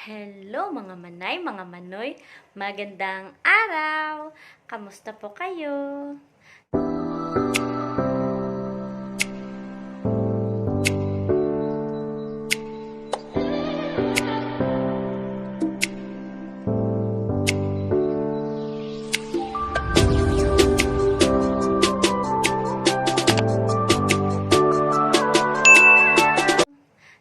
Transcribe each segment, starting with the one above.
Hello mga manay, mga manoy, magandang araw! Kamusta po kayo?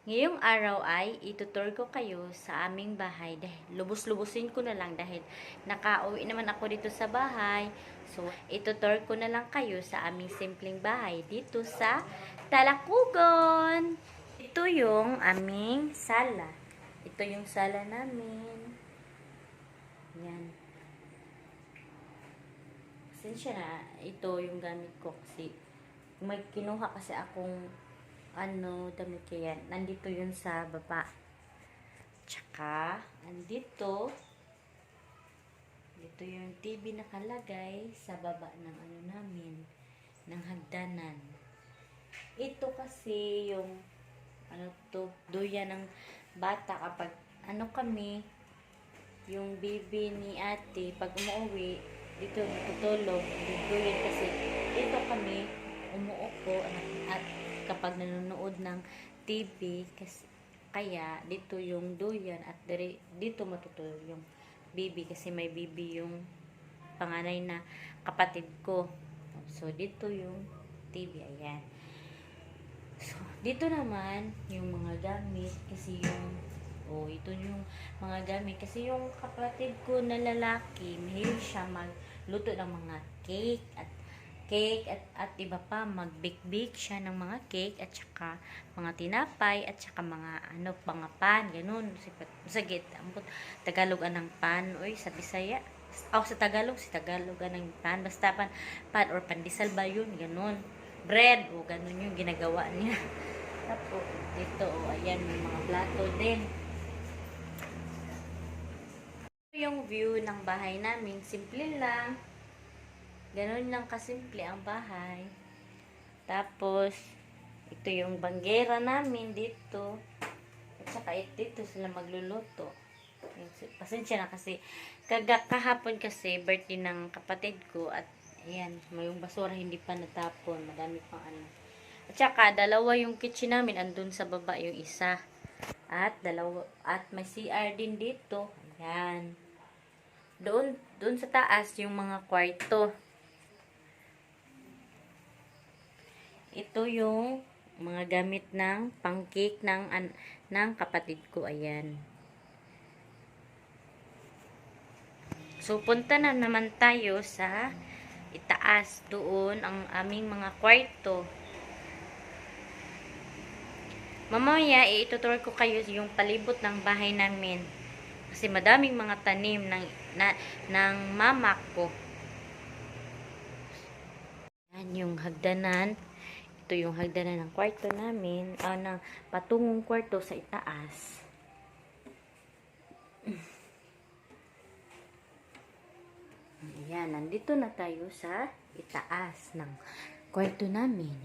Ngayong araw ay itutur ko kayo sa aming bahay dahil lubos-lubusin ko na lang dahil nakauwi naman ako dito sa bahay. So, itutur ko na lang kayo sa aming simpleng bahay dito sa Talakugon. Ito yung aming sala. Ito yung sala namin. Yan. Pasensya na, ito yung gamit ko kasi may kinuha kasi akong damit kaya nandito yun sa baba. Tsaka, dito yung TV nakalagay sa baba ng namin, ng hagdanan. Ito kasi yung, duyan ng bata kapag, kami, yung baby ni ate, pag umuwi, dito natutulog, duyan kasi, dito kami, umuupo, at kapag nanonood ng TV, kasi, kaya dito yung duyan at dito matutulog yung baby kasi may baby yung panganay na kapatid ko. So, dito yung TV, ayan. So, dito naman yung mga gamit kasi ito yung mga gamit kasi yung kapatid ko na lalaki, mahilig siya magluto ng mga cake at iba pa, mag-bake siya ng mga cake at saka mga tinapay at saka mga mga pan, ganun. Sagit, Tagalog ng pan, sa Bisaya. Sa Tagalog, ng pan, basta pan or pandesal ba yun, ganun. Bread, ganun yung ginagawa niya. Tapos, dito, ayan, may mga plato din. Yung view ng bahay namin, simple lang. Ganun lang kasimple ang bahay. Tapos, ito yung banggera namin dito. At saka dito sila magluluto. Pasensya na kasi, kahapon kasi, birthday ng kapatid ko. At, ayan, may yung basura hindi pa natapon. Madami pang At saka, dalawa yung kitchen namin. Andun sa baba yung isa. At may CR din dito. Ayan. Doon sa taas yung mga kwarto. Ito yung mga gamit ng pang-cake ng kapatid ko. Ayan. So, punta na naman tayo sa itaas. Doon ang aming mga kwarto. Mamaya, itutur ko kayo yung palibot ng bahay namin. Kasi madaming mga tanim ng mama ko. Yan yung hagdanan. Ito yung hagdanan ng kwarto namin. Ng patungong kwarto sa itaas. Ayan, nandito na tayo sa itaas ng kwarto namin.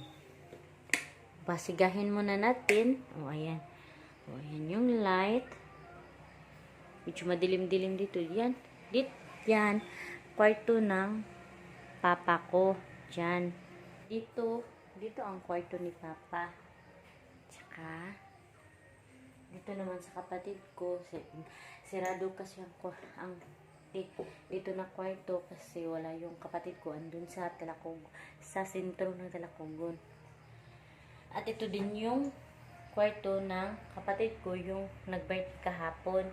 Pasigahin muna natin. Ayan. Ayan yung light. Medyo madilim-dilim dito. Yan. Yan. Kwarto ng papa ko. Diyan. Dito ang kwarto ni papa. Tsaka, dito naman sa kapatid ko. Sirado kasi dito na kwarto kasi wala yung kapatid ko. Andun sa sentro ng Talakugon. At ito din yung kwarto ng kapatid ko, yung nag-birthday kahapon.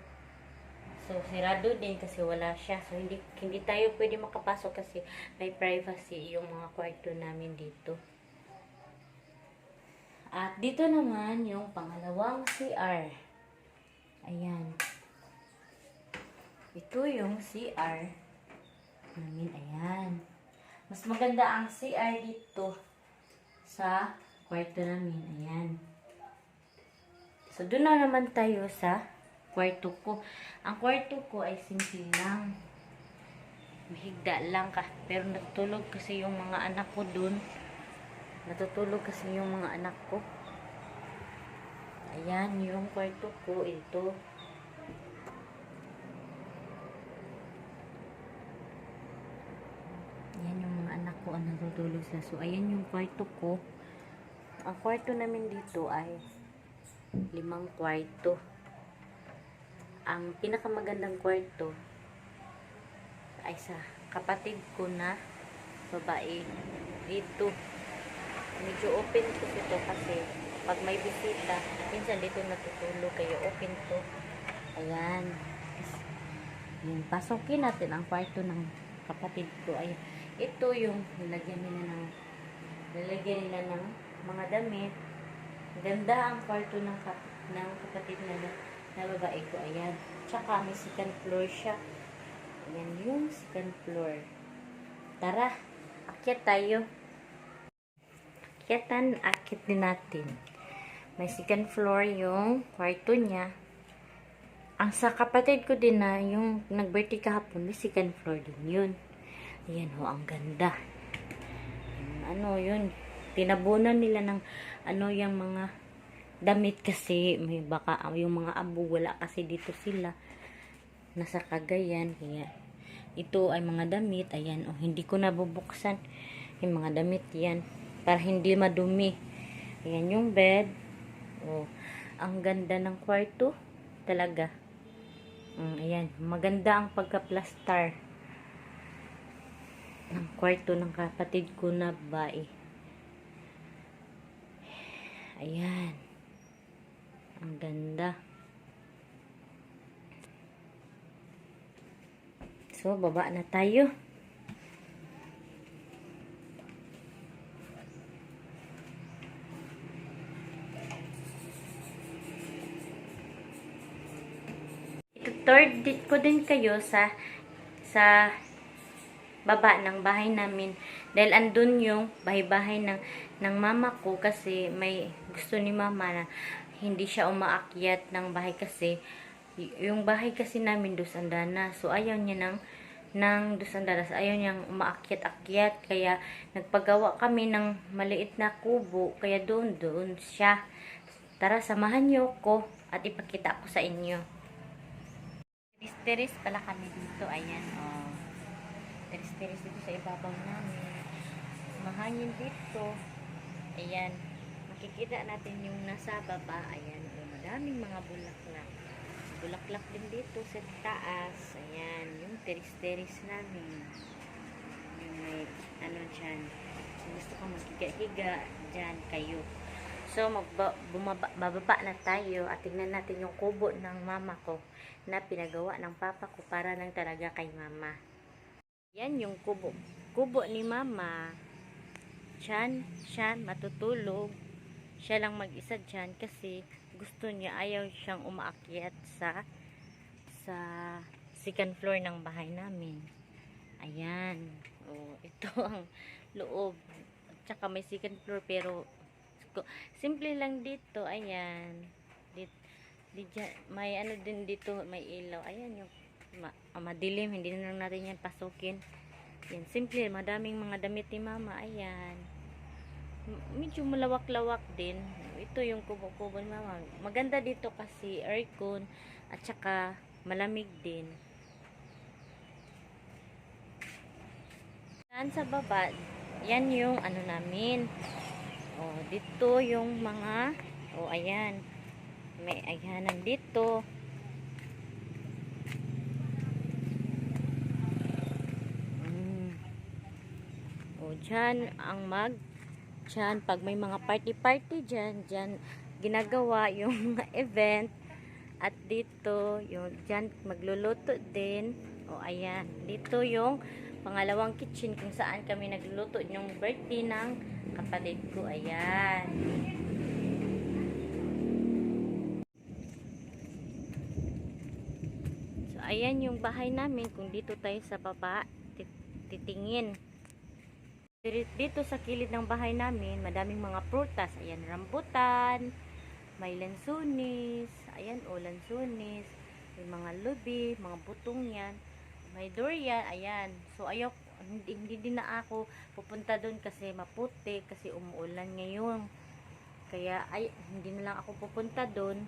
So, sirado din kasi wala siya. So, hindi tayo pwede makapasok kasi may privacy yung mga kwarto namin dito. At dito naman yung pangalawang CR. Ayan. Ito yung CR namin. Ayan. Mas maganda ang CR dito sa kwarto namin. Ayan. So, doon na naman tayo sa kwarto ko. Ang kwarto ko ay simple lang. Mahigda lang pero natutulog kasi yung mga anak ko dun. Natutulog kasi yung mga anak ko. Ayan yung kwarto ko. Ito. natutulog sila. So, ayan yung kwarto ko. Ang kwarto namin dito ay 5 kwarto. Ang pinakamagandang kwarto ay sa kapatid ko na babae. Dito. Medyo open ko ito kasi pag may bisita, minsan dito natutulog. Kaya open to. Ayan. Yung pasukin natin ang kwarto ng kapatid ko. Ay, ito yung nilagyan nila ng mga damit. Ganda ang kwarto ng kapatid na babae ko. Ayan. Tsaka may second floor siya. Ayan yung second floor. Tara, akyat tayo. Akyat din natin. May second floor yung kwarto niya. Ang sa kapatid ko din na yung nag-birthday kahapon, may second floor din yun. Ayan ho, ang ganda. Yun. Tinabunan nila ng yung mga damit kasi may baka yung mga abo wala kasi dito sila nasa Cagayan. Kaya ito ay mga damit. Ayan, hindi ko nabubuksan yung mga damit yan para hindi madumi. Ayan yung bed. Ang ganda ng kwarto talaga. Ayan, maganda ang pagka-plaster ng kwarto ng kapatid ko na babae. Ayan. Ang ganda. So, baba na tayo. Third date ko din kayo sa baba ng bahay namin dahil andun yung bahay-bahay ng mama ko kasi may gusto ni mama na hindi siya umaakyat ng bahay kasi yung bahay kasi namin dos andana, so ayaw niya ng dos andanas, ayaw niyang umaakyat-akyat, kaya nagpagawa kami ng maliit na kubo, kaya doon siya. Tara, samahan niyo ko at ipakita ko sa inyo. Teres pala kami dito. Ayan, teres dito sa ibabaw namin. Mahangin dito. Ayan. Makikita natin yung nasa baba. Ayan, madaming mga bulaklak. Bulaklak din dito sa taas. Ayan, yung teres namin. Yung may, dyan. Kung gusto ko maghiga-higa, dyan kayo. So, bababa na tayo at tingnan natin yung kubo ng mama ko na pinagawa ng papa ko para lang talaga kay mama. Yan yung kubo ni mama. Diyan siya matutulog. Siya lang mag-isa dyan kasi gusto niya, ayaw siyang umaakyat sa second floor ng bahay namin. Ayan. Ito ang loob. At saka may second floor pero simple lang dito. Ayan. May din dito, may ilaw. Ayan yung madilim, hindi na lang natin yan pasukin. Yan, simple, madaming mga damit ni mama. Ayan, medyo malawak-lawak din. Ito yung kubo-kubo ni mama. Maganda dito kasi aircon at saka malamig din. Yan sa baba, yan yung namin. Dito yung mga ayan, may ayhanan dito. Dyan ang dyan pag may mga party dyan ginagawa yung mga event. At dito yung dyan magluluto din. Ayan, dito yung pangalawang kitchen kung saan kami nagluluto yung birthday ng kapatid ko. Ayan. So, ayan yung bahay namin. Kung dito tayo sa baba, titingin. Dito sa kilid ng bahay namin, madaming mga prutas. Ayan, rambutan, may lansunis. Ayan, lansunis. May mga lubi, mga butong yan. May durian. Ayan. So, hindi din na ako pupunta doon kasi maputi, kasi umuulan ngayon. Kaya, hindi na lang ako pupunta doon.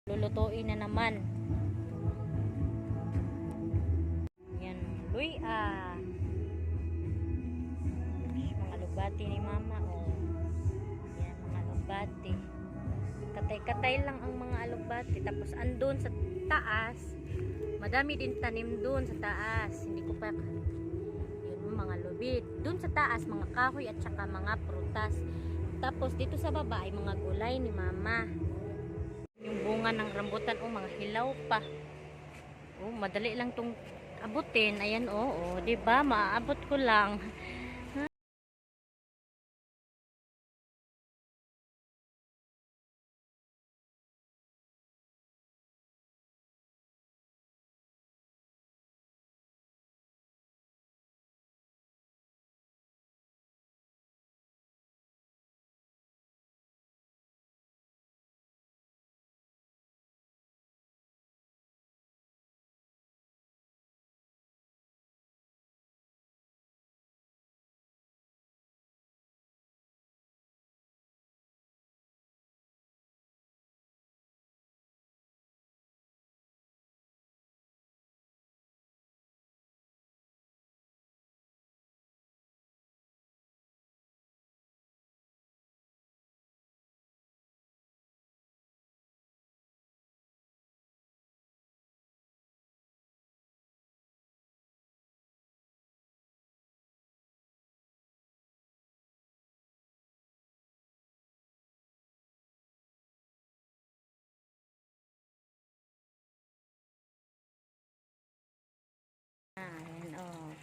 Lulutuin na naman. Yan, luya. Mga lubati ni mama, oh. Yan, mga lubati. Katay-katay lang ang mga alugbati. Tapos andun sa taas, madami din tanim dun sa taas. Hindi ko pa, yun, mga lubid. Dun sa taas, mga kahoy at saka mga prutas. Tapos dito sa baba ay mga gulay ni mama. Yung bunga ng rambutan, oh, mga hilaw pa. Oh, madali lang tong abutin. Ayan, oh, oh, 'di ba? Maaabot ko lang. Ayan, oh.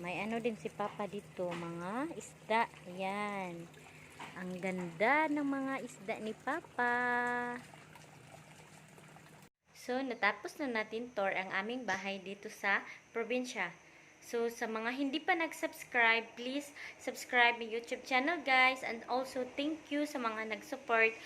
May ano din si Papa dito, mga isda. Ayan. Ang ganda ng mga isda ni Papa. So, natapos na natin tour ang aming bahay dito sa probinsya. So, sa mga hindi pa nag-subscribe, please subscribe my YouTube channel, guys. And also, thank you sa mga nag-support